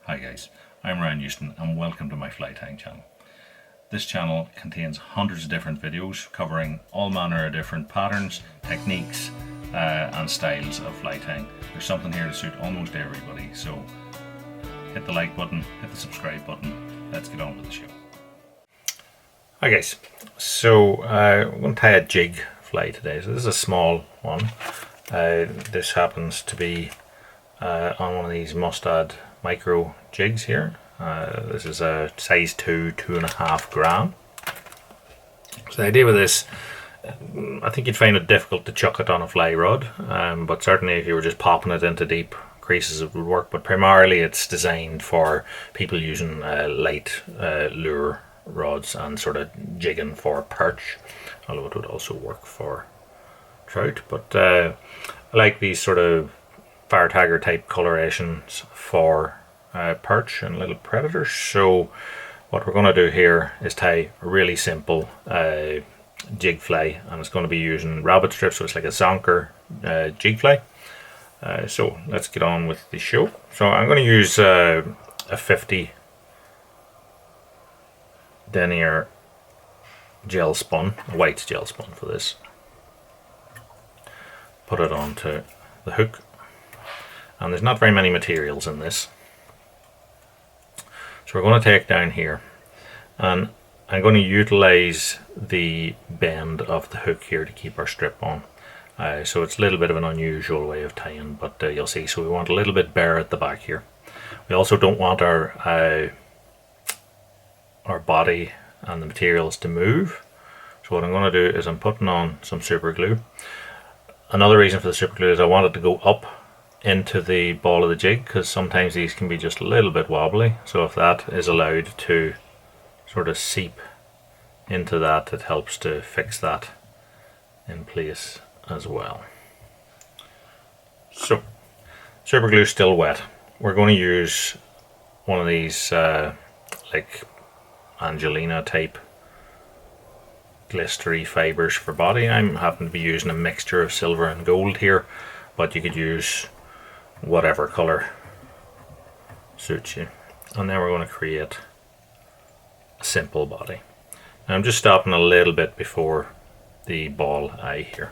Hi guys, I'm Ryan Houston and welcome to my fly tying channel. This channel contains hundreds of different videos covering all manner of different patterns, techniques and styles of fly tying. There's something here to suit almost everybody, so hit the like button, hit the subscribe button, let's get on with the show. Hi guys, so we're going to tie a jig fly today. So this is a small one. This happens to be on one of these Mustad micro jigs here. This is a size 2.5 gram. So the idea with this, I think you'd find it difficult to chuck it on a fly rod, but certainly if you were just popping it into deep creases it would work, but primarily it's designed for people using light lure rods and sort of jigging for perch, although it would also work for trout. But I like these sort of Firetiger type colorations for perch and little predators. So what we're going to do here is tie a really simple jig fly, and it's going to be using rabbit strips, so it's like a Zonker jig fly. So let's get on with the show. So I'm going to use a 50 denier gel spun, a white gel spun for this. Put it onto the hook. And there's not very many materials in this. So we're going to take down here, and I'm going to utilize the bend of the hook here to keep our strip on. So it's a little bit of an unusual way of tying, but you'll see. So we want a little bit bare at the back here. We also don't want our body and the materials to move. So what I'm going to do is I'm putting on some super glue. Another reason for the super glue is I want it to go up into the ball of the jig, because sometimes these can be just a little bit wobbly. So if that is allowed to sort of seep into that, it helps to fix that in place as well. So super glue still wet. We're going to use one of these like Angelina type glistery fibers for body. I'm happen to be using a mixture of silver and gold here, but you could use whatever color suits you. And then we're going to create a simple body. Now I'm just stopping a little bit before the ball eye here.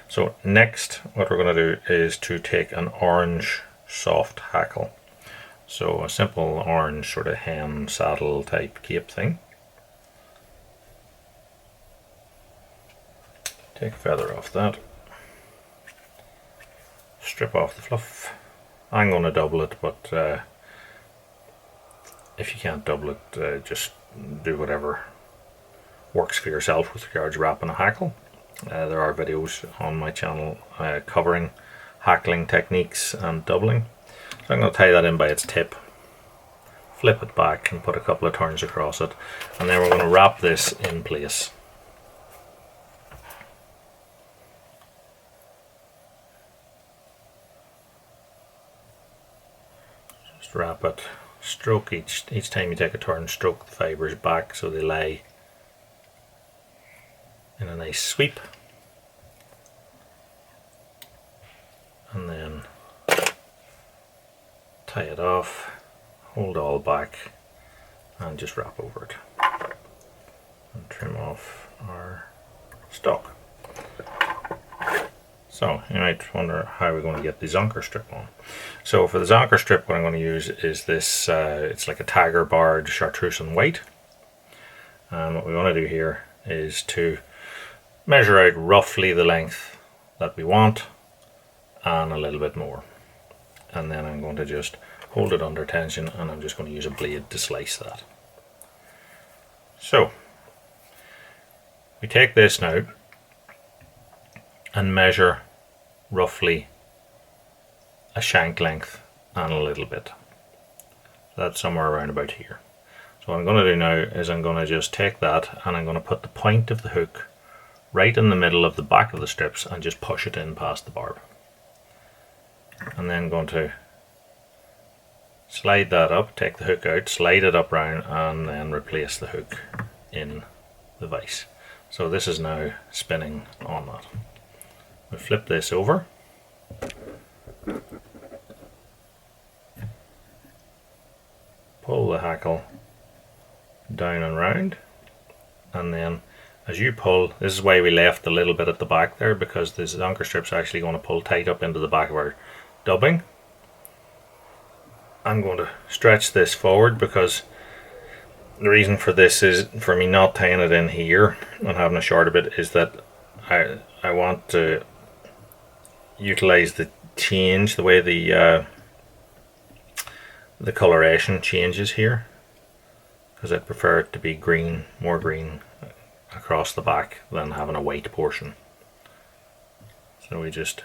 So next what we're going to do is to take an orange soft hackle. So a simple orange sort of hen saddle type cape thing. Take a feather off that. Strip off the fluff. I'm going to double it, but if you can't double it, just do whatever works for yourself with regards to wrapping a hackle. There are videos on my channel covering hackling techniques and doubling. So I'm going to tie that in by its tip, flip it back and put a couple of turns across it, and then we're going to wrap this in place. Just wrap it, stroke each time you take a turn, stroke the fibers back so they lie in a nice sweep, and then tie it off, hold all back and just wrap over it and trim off our stock. So you might wonder how we're going to get the Zonker strip on. So for the Zonker strip, what I'm going to use is this, it's like a tiger barred chartreuse and white. And what we want to do here is to measure out roughly the length that we want and a little bit more. And then I'm going to just hold it under tension, and I'm just going to use a blade to slice that. So we take this now and measure roughly a shank length and a little bit. So that's somewhere around about here. So what I'm going to do now is I'm going to just take that and I'm going to put the point of the hook right in the middle of the back of the strips and just push it in past the barb. And then going to slide that up, take the hook out, slide it up round, and then replace the hook in the vise. So this is now spinning on that. We flip this over the hackle down and round, and then as you pull, this is why we left a little bit at the back there, because the Zonker strip's actually going to pull tight up into the back of our dubbing. I'm going to stretch this forward because the reason for this is, for me not tying it in here and having a shorter bit, is that I want to utilize the change, the way the coloration changes here, because I prefer it to be green, more green across the back than having a white portion. So we just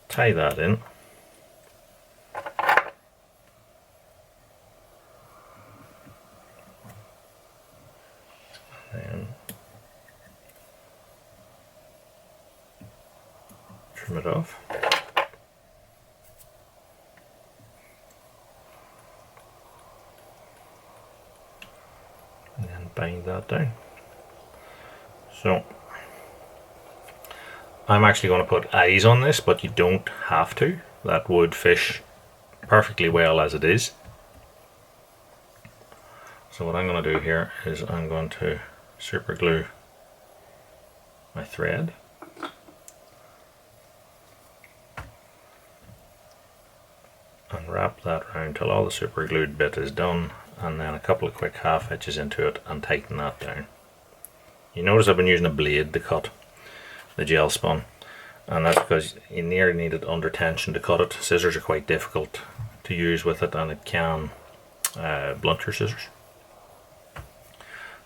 tie that in. And trim it off. And then bind that down. So I'm actually going to put eyes on this, but you don't have to. That would fish perfectly well as it is. So what I'm going to do here is I'm going to super glue my thread. And wrap that around till all the super glued bit is done, and then a couple of quick half hitches into it and tighten that down. You notice I've been using a blade to cut the gel spun, and that's because you nearly need it under tension to cut it. Scissors are quite difficult to use with it, and it can blunt your scissors.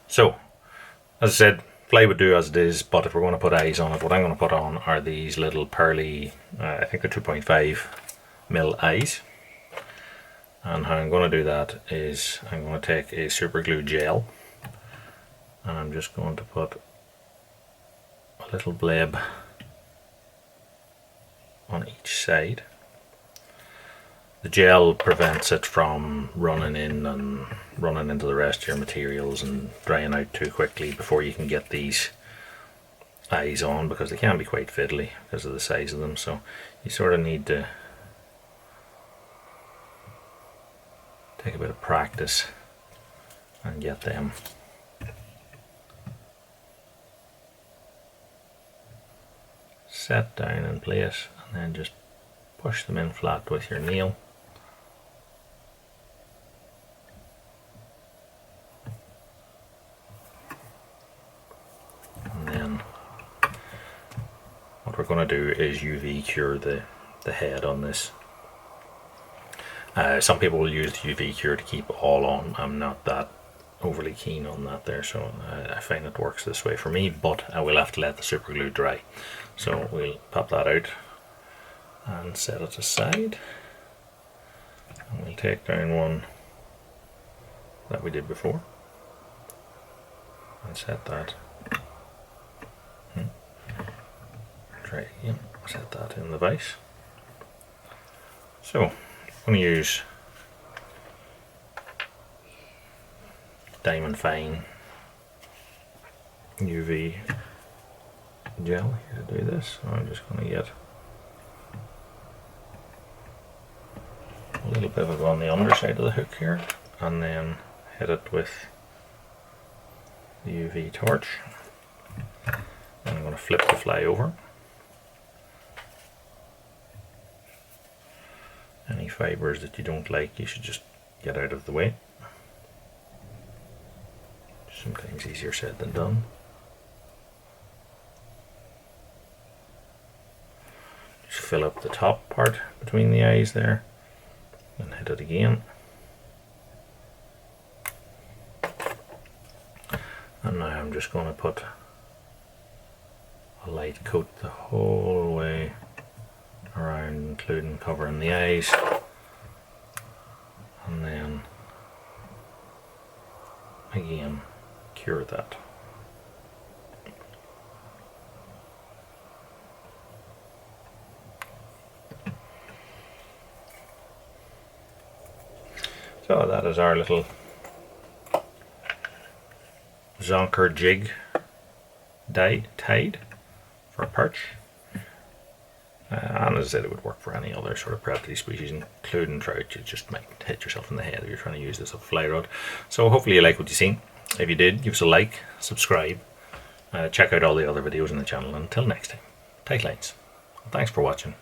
So, as I said, play would do as it is, but if we're going to put eyes on it, what I'm going to put on are these little pearly, I think they're 2.5mm eyes. And how I'm going to do that is I'm going to take a super glue gel, and I'm just going to put a little bleb on each side. The gel prevents it from running in and running into the rest of your materials and drying out too quickly before you can get these eyes on, because they can be quite fiddly because of the size of them. So you sort of need to take a bit of practice and get them set down in place, and then just push them in flat with your nail. And then what we're going to do is UV cure the head on this. Some people will use the UV cure to keep all on. I'm not that overly keen on that there, so I find it works this way for me, but I will have to let the super glue dry. So we'll pop that out and set it aside, and we'll take down one that we did before and set that, try again, set that in the vise. So I'm going to use Diamond Fine UV gel here to do this. So I'm just going to get a little bit of it on the underside of the hook here, and then hit it with the UV torch. And I'm going to flip the fly over. Any fibers that you don't like, you should just get out of the way. Sometimes easier said than done. Just fill up the top part between the eyes there and hit it again. And now I'm just going to put a light coat the whole way around, including covering the eyes, and then again cure that. So that is our little Zonker jig tied for perch. And And as I said, it would work for any other sort of predatory species, including trout. You just might hit yourself in the head if you're trying to use this as a fly rod. So hopefully you like what you've seen. If you did, give us a like, subscribe, check out all the other videos on the channel. Until next time, tight lines. Thanks for watching.